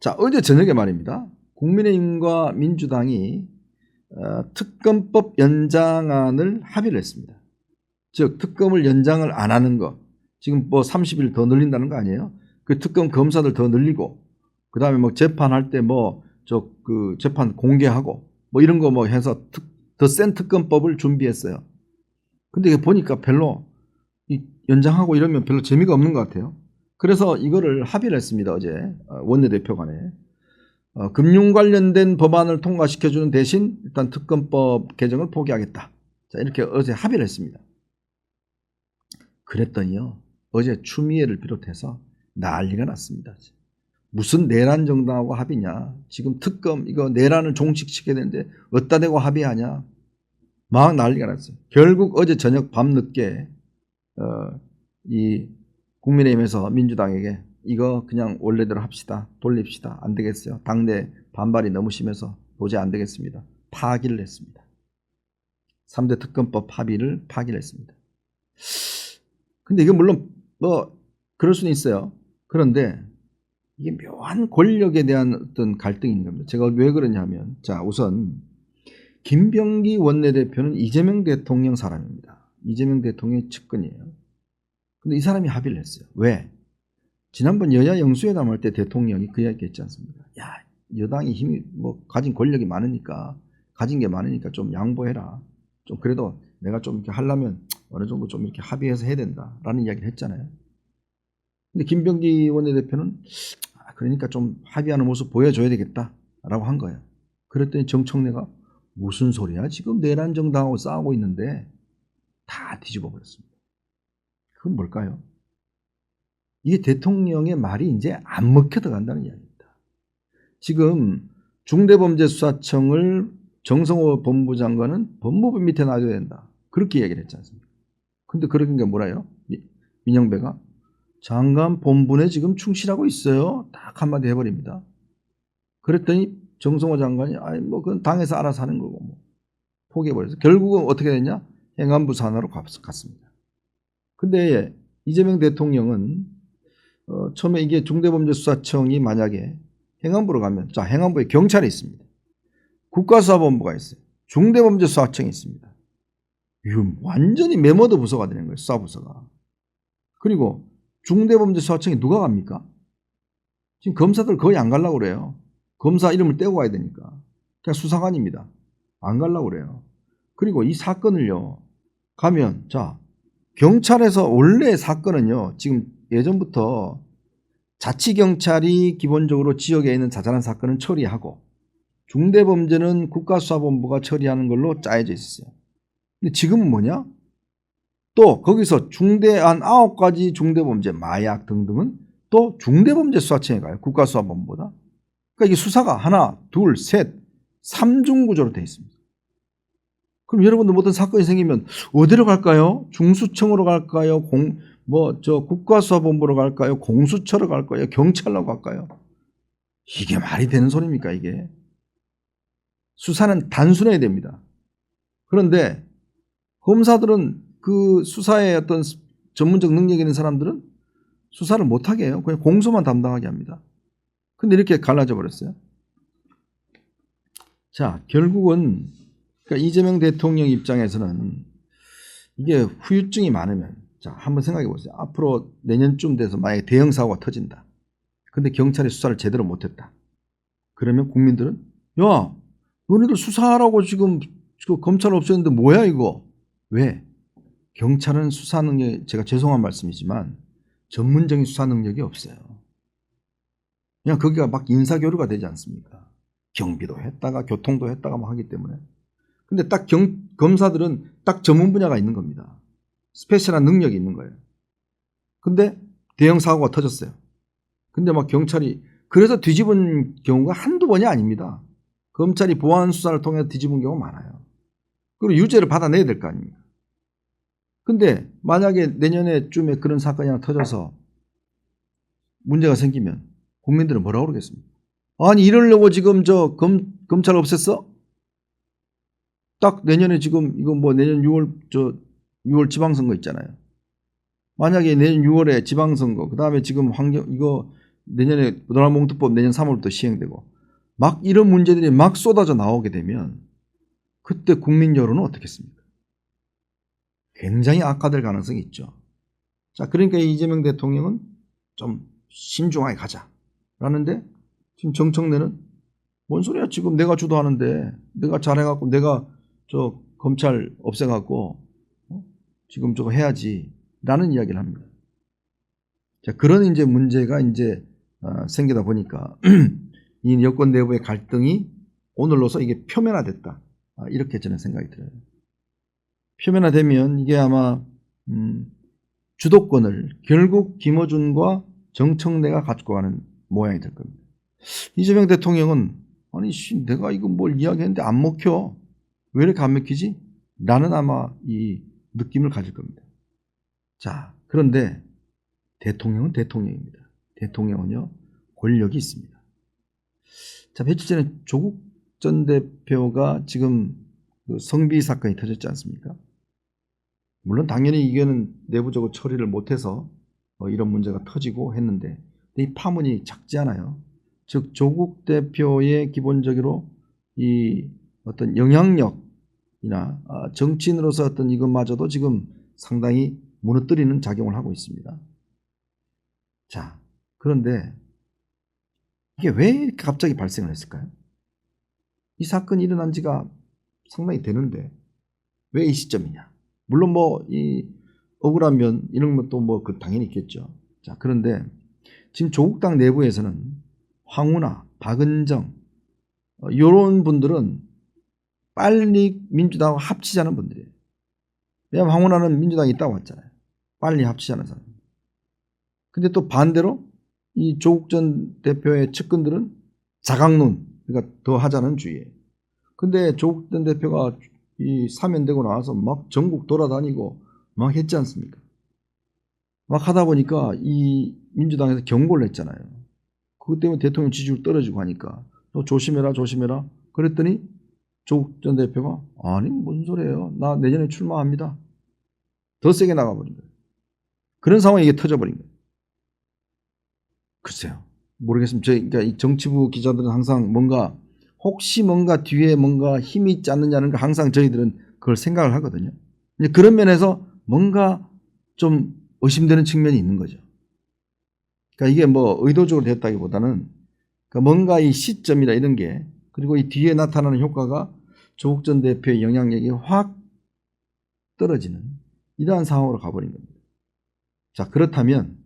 자, 어제 저녁에 말입니다. 국민의힘과 민주당이 특검법 연장안을 합의를 했습니다. 즉 특검을 연장을 안 하는 거, 지금 뭐 30일 더 늘린다는 거 아니에요? 그 특검 검사들 더 늘리고, 그 다음에 뭐 재판할 때 뭐 그 재판 공개하고 뭐 이런 거 뭐 해서 더 센 특검법을 준비했어요. 근데 이게 보니까 별로 연장하고 이러면 별로 재미가 없는 것 같아요. 그래서 이거를 합의를 했습니다. 어제 원내대표 간에. 금융 관련된 법안을 통과시켜주는 대신 일단 특검법 개정을 포기하겠다. 자, 이렇게 어제 합의를 했습니다. 그랬더니요, 어제 추미애를 비롯해서 난리가 났습니다. 무슨 내란 정당하고 합의냐. 지금 특검 이거 내란을 종식시켜야 되는데 어디다 대고 합의하냐. 막 난리가 났어요. 결국 어제 저녁 밤늦게 이 국민의힘에서 민주당에게 이거 그냥 원래대로 합시다. 돌립시다. 안 되겠어요. 당내 반발이 너무 심해서 도저히 안 되겠습니다. 파기를 했습니다. 3대 특검법 합의를 파기를 했습니다. 근데 이게 물론 뭐 그럴 수는 있어요. 그런데 이게 묘한 권력에 대한 어떤 갈등이 있는 겁니다. 제가 왜 그러냐면, 자, 우선 김병기 원내대표는 이재명 대통령 사람입니다. 이재명 대통령의 측근이에요. 근데 이 사람이 합의를 했어요. 왜? 지난번 여야 영수회담 할 때 대통령이 그 이야기 했지 않습니까? 야, 여당이 힘이 뭐 가진 권력이 많으니까, 가진 게 많으니까 좀 양보해라. 좀 그래도 내가 좀 이렇게 하려면 어느 정도 좀 이렇게 합의해서 해야 된다라는 이야기를 했잖아요. 근데 김병기 원내대표는 그러니까 좀 합의하는 모습 보여줘야 되겠다라고 한 거예요. 그랬더니 정청래가 무슨 소리야? 지금 내란 정당하고 싸우고 있는데 다 뒤집어 버렸습니다. 그건 뭘까요? 이게 대통령의 말이 이제 안 먹혀 들어간다는 이야기입니다. 지금 중대범죄수사청을 정성호 법무부 장관은 법무부 밑에 놔둬야 된다. 그렇게 얘기를 했지 않습니까? 근데 그런 게 뭐라요? 민영배가 장관 본분에 지금 충실하고 있어요. 딱 한마디 해버립니다. 그랬더니 정성호 장관이 뭐 그건 당에서 알아서 하는 거고 뭐 포기해버려서 결국은 어떻게 됐냐? 행안부 산하로 갔습니다. 근데 이재명 대통령은 처음에 이게 중대범죄수사청이 만약에 행안부로 가면, 자, 행안부에 경찰이 있습니다. 국가수사본부가 있어요. 중대범죄수사청이 있습니다. 이거 완전히 메모드 부서가 되는 거예요. 수사부서가. 그리고 중대범죄수사청에 누가 갑니까? 지금 검사들 거의 안 가려고 그래요. 검사 이름을 떼고 가야 되니까. 그냥 수사관입니다. 안 가려고 그래요. 그리고 이 사건을요, 가면, 자, 경찰에서 원래 사건은요, 지금 예전부터 자치경찰이 기본적으로 지역에 있는 자잘한 사건은 처리하고 중대범죄는 국가수사본부가 처리하는 걸로 짜여져 있었어요. 근데 지금은 뭐냐? 또 거기서 중대한 9가지 중대범죄, 마약 등등은 또 중대범죄수사청에 가요. 국가수사본부보다. 그러니까 이게 수사가 하나, 둘, 셋, 3중 구조로 되어 있습니다. 그럼 여러분들 어떤 사건이 생기면 어디로 갈까요? 중수청으로 갈까요? 국가수사본부로 갈까요? 공수처로 갈까요? 경찰로 갈까요? 이게 말이 되는 소리입니까, 이게? 수사는 단순해야 됩니다. 그런데 검사들은 그 수사에 어떤 전문적 능력이 있는 사람들은 수사를 못하게 해요. 그냥 공소만 담당하게 합니다. 근데 이렇게 갈라져 버렸어요. 자, 결국은 그러니까 이재명 대통령 입장에서는 이게 후유증이 많으면, 자, 한번 생각해 보세요. 앞으로 내년쯤 돼서 만약에 대형 사고가 터진다. 근데 경찰이 수사를 제대로 못했다. 그러면 국민들은, 야, 너네들 수사하라고 지금 검찰 없애는데 뭐야 이거? 왜? 경찰은 수사 능력이, 제가 죄송한 말씀이지만 전문적인 수사 능력이 없어요. 그냥 거기가 막 인사교류가 되지 않습니까? 경비도 했다가 교통도 했다가 막 하기 때문에. 근데 딱 검사들은 딱 전문 분야가 있는 겁니다. 스페셜한 능력이 있는 거예요. 근데 대형 사고가 터졌어요. 근데 막 경찰이 그래서 뒤집은 경우가 한두 번이 아닙니다. 검찰이 보안 수사를 통해 뒤집은 경우가 많아요. 그리고 유죄를 받아내야 될 거 아닙니까? 근데 만약에 내년에쯤에 그런 사건이 하나 터져서 문제가 생기면 국민들은 뭐라고 그러겠습니까? 아니 이러려고 지금 검찰 없앴어? 딱 내년에 지금 이거 뭐 내년 6월 지방선거 있잖아요. 만약에 내년 6월에 지방선거, 그 다음에 지금 이거 내년에 노란봉투법 내년 3월부터 시행되고 막 이런 문제들이 막 쏟아져 나오게 되면 그때 국민 여론은 어떻겠습니까? 굉장히 악화될 가능성이 있죠. 자, 그러니까 이재명 대통령은 좀 신중하게 가자라는데 지금 정청래는 뭔 소리야? 지금 내가 주도하는데 내가 잘해갖고 내가 저 검찰 없애갖고 지금 저거 해야지라는 이야기를 합니다. 자, 그런 이제 문제가 이제 생기다 보니까 이 여권 내부의 갈등이 오늘로서 이게 표면화됐다. 이렇게 저는 생각이 들어요. 표면화되면 이게 아마 주도권을 결국 김어준과 정청래가 가지고 가는 모양이 될 겁니다. 이재명 대통령은 아니 내가 이거 뭘 이야기했는데 안 먹혀. 왜 이렇게 안 먹히지? 라는 아마 이 느낌을 가질 겁니다. 자, 그런데 대통령은 대통령입니다. 대통령은요 권력이 있습니다. 자, 며칠 전에 조국 전 대표가 지금 그 성비 사건이 터졌지 않습니까? 물론 당연히 이거는 내부적으로 처리를 못해서 이런 문제가 터지고 했는데 이 파문이 작지 않아요. 즉 조국 대표의 기본적으로 이 어떤 영향력이나 정치인으로서 어떤 이것마저도 지금 상당히 무너뜨리는 작용을 하고 있습니다. 자, 그런데 이게 왜 이렇게 갑자기 발생을 했을까요? 이 사건이 일어난 지가 상당히 되는데 왜 이 시점이냐? 물론 뭐 이 억울한 면 이런 것도 뭐 그 당연히 있겠죠. 자, 그런데 지금 조국당 내부에서는 황운하, 박은정 이런 분들은 빨리 민주당하고 합치자는 분들이에요. 왜냐하면 황운하는 민주당에 있다고 왔잖아요. 빨리 합치자는 사람. 근데 또 반대로 이 조국 전 대표의 측근들은 자강론, 그러니까 더 하자는 주의예요. 근데 조국 전 대표가 이 사면되고 나와서 막 전국 돌아다니고 막 했지 않습니까? 막 하다 보니까 이 민주당에서 경고를 했잖아요. 그것 때문에 대통령 지지율 떨어지고 하니까 너 조심해라 조심해라. 그랬더니 조국 전 대표가 아니 무슨 소리예요. 나 내년에 출마합니다. 더 세게 나가버린 거예요. 그런 상황에 이게 터져버린 거예요. 글쎄요. 모르겠습니다. 그러니까 이 정치부 기자들은 항상 뭔가 혹시 뭔가 뒤에 뭔가 힘이 있지 않느냐는 걸 항상 저희들은 그걸 생각을 하거든요. 그런 면에서 뭔가 좀 의심되는 측면이 있는 거죠. 그러니까 이게 뭐 의도적으로 됐다기보다는 그러니까 뭔가 이 시점이나 이런 게 그리고 이 뒤에 나타나는 효과가 조국 전 대표의 영향력이 확 떨어지는 이러한 상황으로 가버린 겁니다. 자, 그렇다면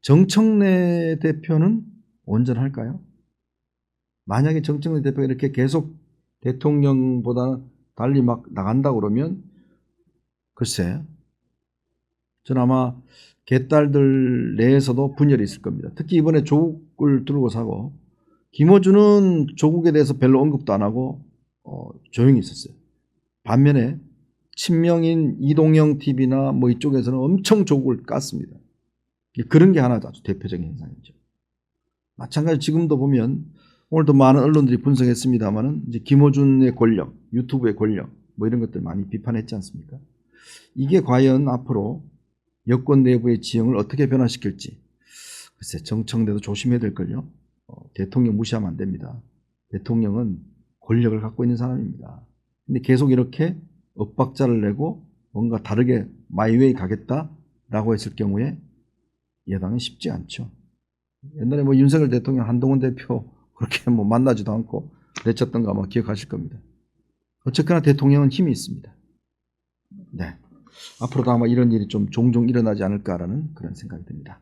정청래 대표는 온전할까요? 만약에 정청래 대표가 이렇게 계속 대통령보다 달리 막 나간다 그러면 글쎄 저는 아마 개딸들 내에서도 분열이 있을 겁니다. 특히 이번에 조국을 들고 사고 김어준은 조국에 대해서 별로 언급도 안 하고 조용히 있었어요. 반면에 친명인 이동영 TV나 뭐 이쪽에서는 엄청 조국을 깠습니다. 그런 게 하나 아주 대표적인 현상이죠. 마찬가지로 지금도 보면 오늘도 많은 언론들이 분석했습니다만은 이제 김어준의 권력, 유튜브의 권력 뭐 이런 것들 많이 비판했지 않습니까? 이게 과연 앞으로 여권 내부의 지형을 어떻게 변화시킬지 글쎄 정청래도 조심해야 될걸요. 대통령 무시하면 안 됩니다. 대통령은 권력을 갖고 있는 사람입니다. 근데 계속 이렇게 엇박자를 내고 뭔가 다르게 마이웨이 가겠다라고 했을 경우에 여당은 쉽지 않죠. 옛날에 뭐 윤석열 대통령 한동훈 대표 그렇게 뭐 만나지도 않고 내쳤던 거 아마 기억하실 겁니다. 어쨌거나 대통령은 힘이 있습니다. 네. 앞으로도 아마 이런 일이 좀 종종 일어나지 않을까라는 그런 생각이 듭니다.